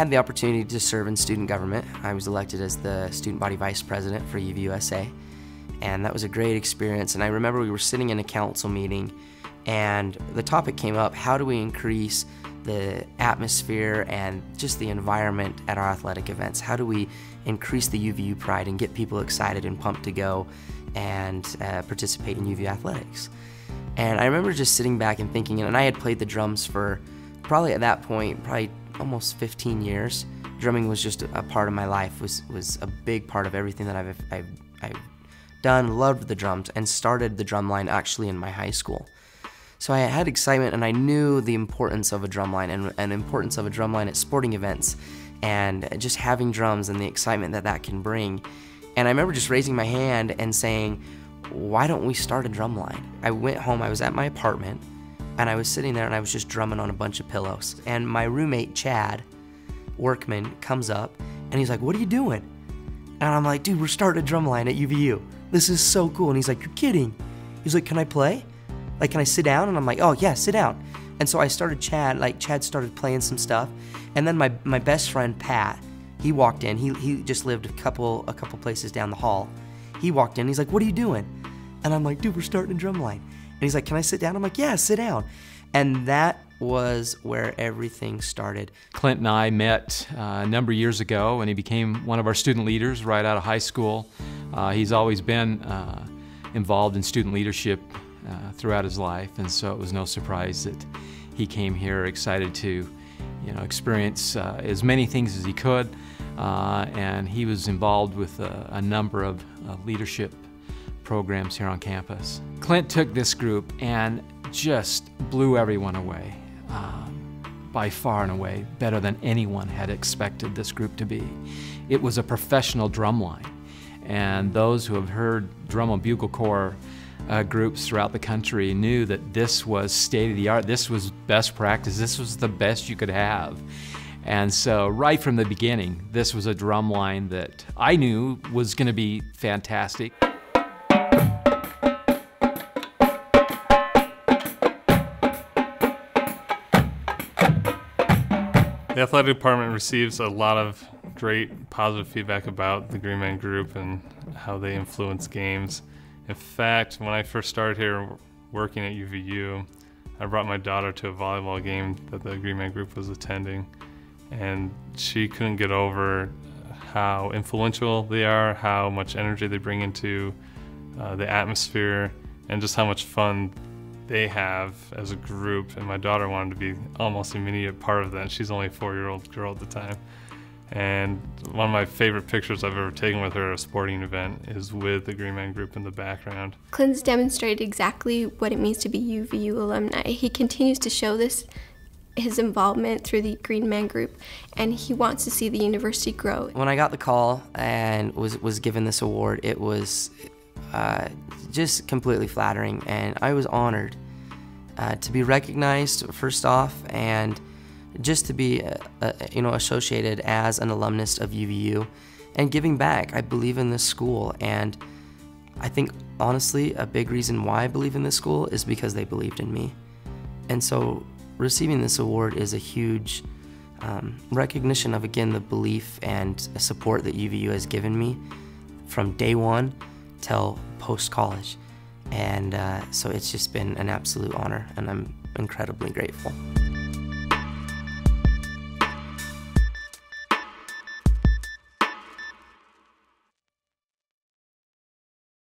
had the opportunity to serve in student government. I was elected as the student body vice president for UVUSA, and that was a great experience. And I remember we were sitting in a council meeting, and the topic came up: how do we increase the atmosphere and just the environment at our athletic events? How do we increase the UVU pride and get people excited and pumped to go and participate in UVU athletics? And I remember just sitting back and thinking, and I had played the drums for probably at that point, probably almost 15 years. Drumming was just a part of my life, was a big part of everything that I've done. Loved the drums, and started the drum line actually in my high school. So I had excitement, and I knew the importance of a drum line and the importance of a drum line at sporting events, and just having drums and the excitement that that can bring. And I remember just raising my hand and saying, why don't we start a drum line? I went home, I was at my apartment, and I was sitting there and I was just drumming on a bunch of pillows. And my roommate, Chad Workman, comes up and he's like, what are you doing? And I'm like, dude, we're starting a drum line at UVU. This is so cool. And he's like, you're kidding. He's like, can I play? Like, can I sit down? And I'm like, oh yeah, sit down. And so I started Chad started playing some stuff. And then my best friend, Pat, he walked in. He just lived a couple places down the hall. He walked in, he's like, what are you doing? And I'm like, dude, we're starting a drum line. And he's like, can I sit down? I'm like, yeah, sit down. And that was where everything started. Clint and I met a number of years ago, and he became one of our student leaders right out of high school. He's always been involved in student leadership throughout his life, and so it was no surprise that he came here excited to, experience as many things as he could. And he was involved with a number of leadership programs here on campus. Clint took this group and just blew everyone away, by far and away, better than anyone had expected this group to be. It was a professional drum line, and those who have heard drum and bugle corps groups throughout the country knew that this was state-of-the-art, this was best practice, this was the best you could have. And so right from the beginning, this was a drum line that I knew was going to be fantastic. The athletic department receives a lot of great positive feedback about the Green Man Group and how they influence games. In fact, when I first started here working at UVU, I brought my daughter to a volleyball game that the Green Man Group was attending. And she couldn't get over how influential they are, how much energy they bring into the atmosphere, and just how much fun they have as a group. And my daughter wanted to be almost an immediate part of that. She's only a 4-year-old girl at the time. And one of my favorite pictures I've ever taken with her at a sporting event is with the Green Man Group in the background. Clint's demonstrated exactly what it means to be UVU alumni. He continues to show his involvement through the Green Man Group, and he wants to see the university grow. When I got the call and was given this award, it was just completely flattering, and I was honored to be recognized first off, and just to be associated as an alumnus of UVU and giving back. I believe in this school, and I think honestly a big reason why I believe in this school is because they believed in me. And so receiving this award is a huge recognition of, again, the belief and support that UVU has given me from day one till post-college. And so it's just been an absolute honor, and I'm incredibly grateful.